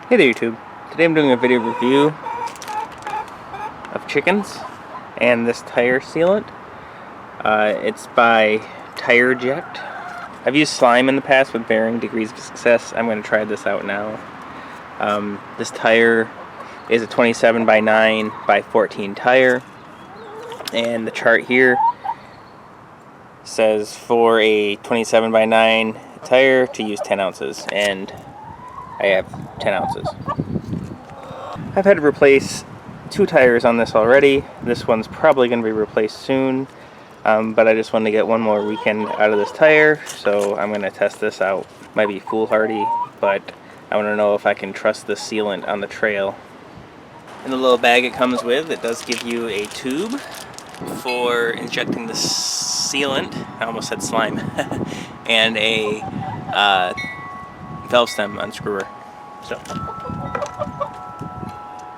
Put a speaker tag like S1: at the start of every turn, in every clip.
S1: Hey there YouTube. Today I'm doing a video review of chickens and this tire sealant. It's by Tireject. I've used slime in the past with varying degrees of success. I'm going to try this out now. This tire is a 27 by 9 by 14 tire, and the chart here says for a 27 by 9 tire to use 10 ounces, and I have 10 ounces. I've had to replace 2 tires on this already. This one's probably going to be replaced soon, but I just wanted to get one more weekend out of this tire, so I'm going to test this out. Might be foolhardy, but I want to know if I can trust the sealant on the trail. In the little bag it comes with, it does give you a tube for injecting the sealant, I almost said slime, and a valve stem unscrewer. So,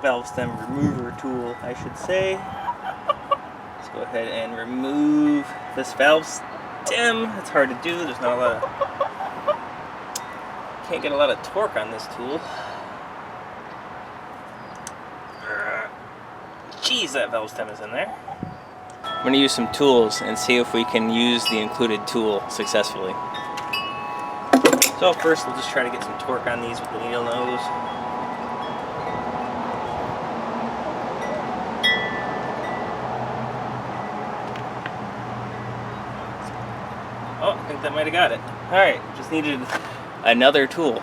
S1: valve stem remover tool, I should say. Let's go ahead and remove this valve stem. It's hard to do. There's not a lot of, can't get a lot of torque on this tool. Jeez, that valve stem is in there. I'm going to use some tools and see if we can use the included tool successfully. So first we'll just try to get some torque on these with the needle nose. Oh, I think that might have got it. Alright, just needed another tool.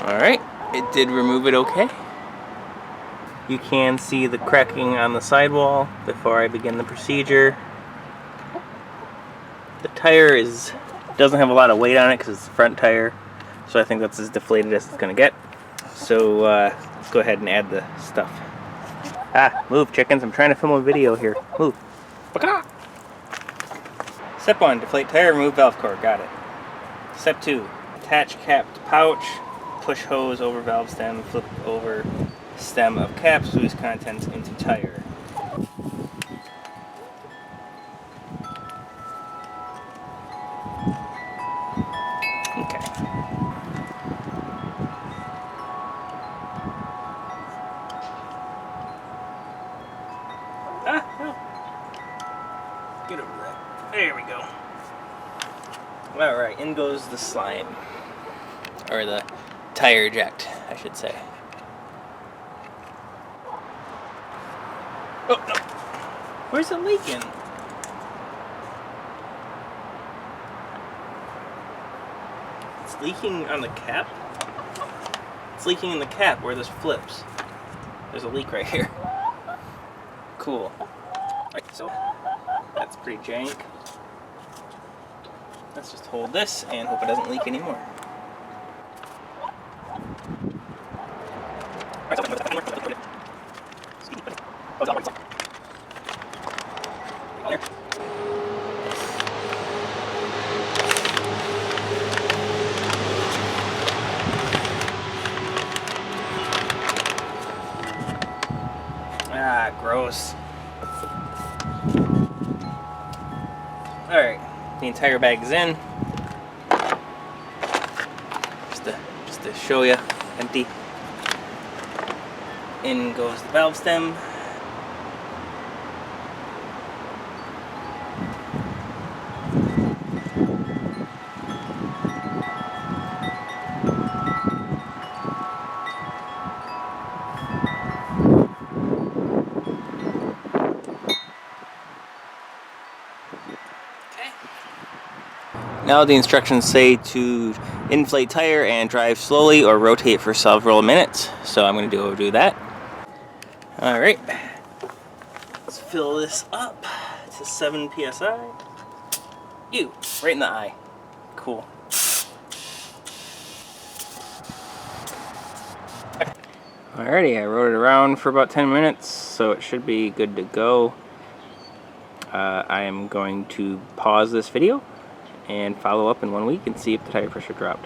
S1: Alright, it did remove it okay. You can see the cracking on the sidewall before I begin the procedure. The tire doesn't have a lot of weight on it because it's the front tire, so I think that's as deflated as it's going to get. So let's go ahead and add the stuff. Ah, move chickens, I'm trying to film a video here. Move. Step 1, deflate tire, remove valve cord, got it. Step 2, attach cap to pouch, push hose over valve stem, flip over stem of cap, squeeze contents into tire. Okay. Ah, no. Get over that. There we go. Alright, in goes the slime. Or the Tireject, I should say. Oh, no. Where's it leaking? It's leaking on the cap? It's leaking in the cap where this flips. There's a leak right here. Cool. Alright, so that's pretty jank. Let's just hold this and hope it doesn't leak anymore. Ah, gross. Alright, the entire bag's in. Just to show you, empty. In goes the valve stem. Now the instructions say to inflate tire and drive slowly or rotate for several minutes. So I'm going to do that. Alright, let's fill this up to 7 psi. Ew, right in the eye. Cool. Alrighty, I rode it around for about 10 minutes, so it should be good to go. I am going to pause this video and follow up in 1 week and see if the tire pressure dropped.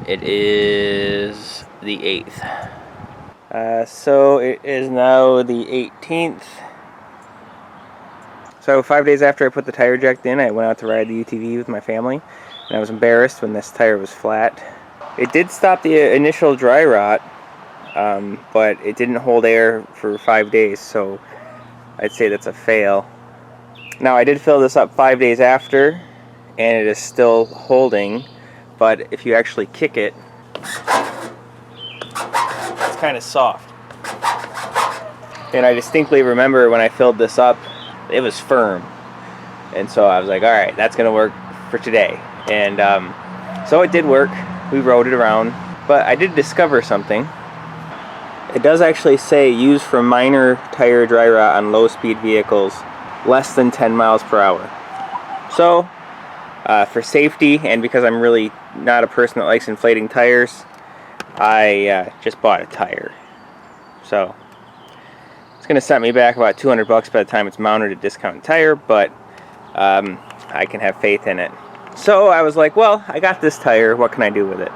S1: It is the 8th. So it is now the 18th. So 5 days after I put the Tireject in, I went out to ride the UTV with my family, and I was embarrassed when this tire was flat. It did stop the initial dry rot, but it didn't hold air for 5 days, so I'd say that's a fail. Now I did fill this up 5 days after, and it is still holding, but if you actually kick it, it's kind of soft. And I distinctly remember when I filled this up, it was firm. And so I was like, alright, that's going to work for today. And so it did work. We rode it around. But I did discover something. It does actually say use for minor tire dry rot on low speed vehicles less than 10 miles per hour. So for safety, and because I'm really not a person that likes inflating tires, I just bought a tire. So it's going to set me back about $200 by the time it's mounted at discounted tire, but I can have faith in it. So I was like, well, I got this tire, what can I do with it?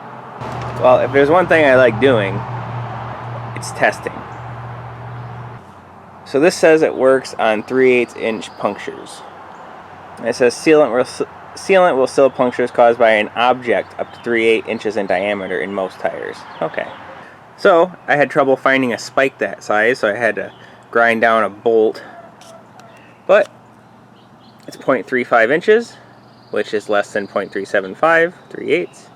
S1: Well, if there's one thing I like doing, it's testing. So this says it works on 3/8 inch punctures. It says sealant will seal punctures caused by an object up to 3/8 inches in diameter in most tires. Okay. So I had trouble finding a spike that size, so I had to grind down a bolt. But it's 0.35 inches, which is less than 0.375, 3/8.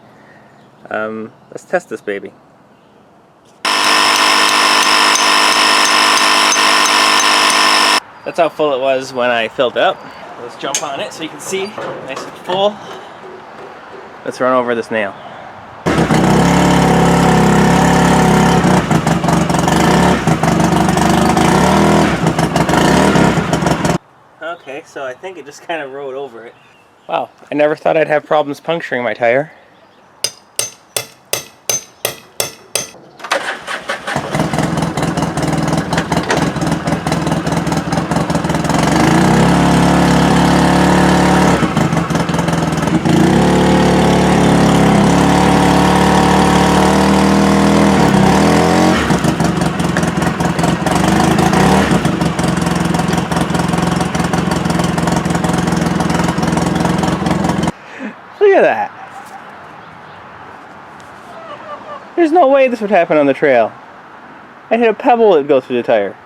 S1: Let's test this baby. That's how full it was when I filled it up. Let's jump on it so you can see. Nice and full. Let's run over this nail. Okay, so I think it just kind of rode over it. Wow, I never thought I'd have problems puncturing my tire. Look at that. There's no way this would happen on the trail. I hit a pebble, it'd go through the tire.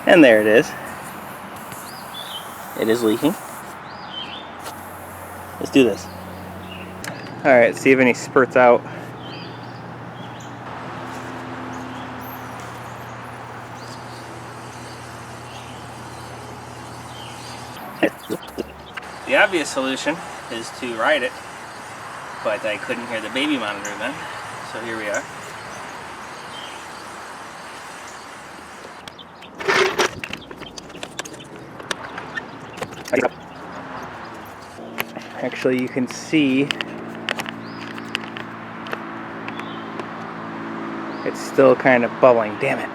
S1: And there it is. It is leaking. Let's do this. Alright, see if any spurts out. The obvious solution is to ride it, but I couldn't hear the baby monitor then, so here we are. Actually, you can see it's still kind of bubbling, damn it.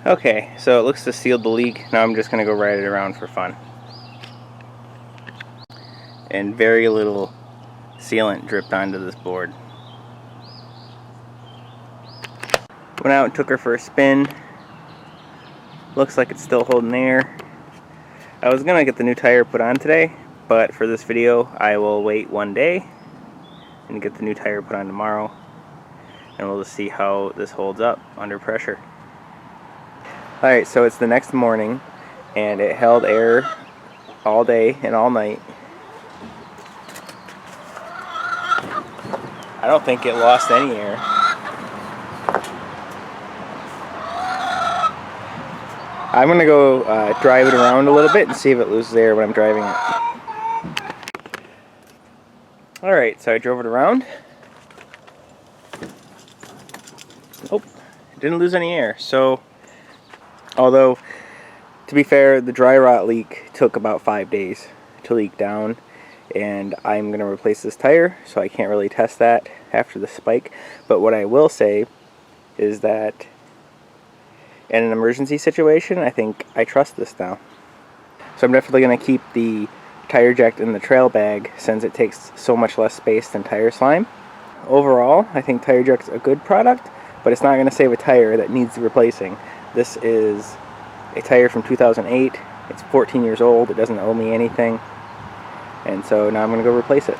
S1: Okay, so it looks to seal the leak. Now I'm just going to go ride it around for fun. And very little sealant dripped onto this board. Went out and took her for a spin. Looks like it's still holding air. I was going to get the new tire put on today, but for this video I will wait one day and get the new tire put on tomorrow. And we'll just see how this holds up under pressure. Alright, so it's the next morning, and it held air all day and all night. I don't think it lost any air. I'm going to go drive it around a little bit and see if it loses air when I'm driving it. Alright, so I drove it around. Oh, it didn't lose any air, so... Although, to be fair, the dry rot leak took about 5 days to leak down, and I'm going to replace this tire, so I can't really test that after the spike. But what I will say is that in an emergency situation, I think I trust this now. So I'm definitely going to keep the Tireject in the trail bag since it takes so much less space than tire slime. Overall, I think Tireject's a good product, but it's not going to save a tire that needs replacing. This is a tire from 2008. It's 14 years old. It doesn't owe me anything. And so now I'm going to go replace it.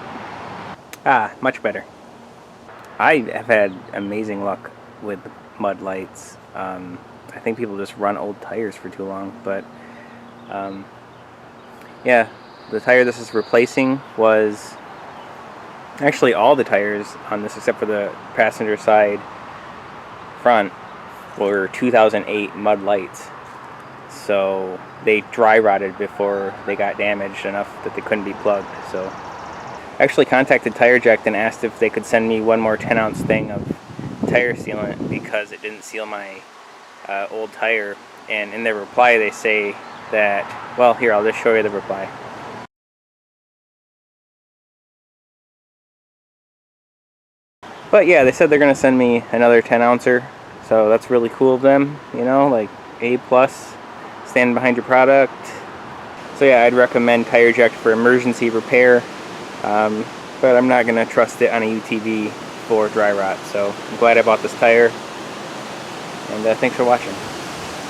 S1: Ah, much better. I have had amazing luck with mud lights. I think people just run old tires for too long, but yeah, the tire this is replacing was actually all the tires on this except for the passenger side front were 2008 mud lights. So they dry rotted before they got damaged enough that they couldn't be plugged. So I actually contacted Tireject and asked if they could send me one more 10-ounce thing of tire sealant because it didn't seal my old tire. And in their reply they say that, well, here, I'll just show you the reply. But yeah, they said they're going to send me another 10-ouncer. So that's really cool of them, you know, like A+, stand behind your product. So yeah, I'd recommend Tireject for emergency repair. But I'm not going to trust it on a UTV for dry rot. So I'm glad I bought this tire. And thanks for watching.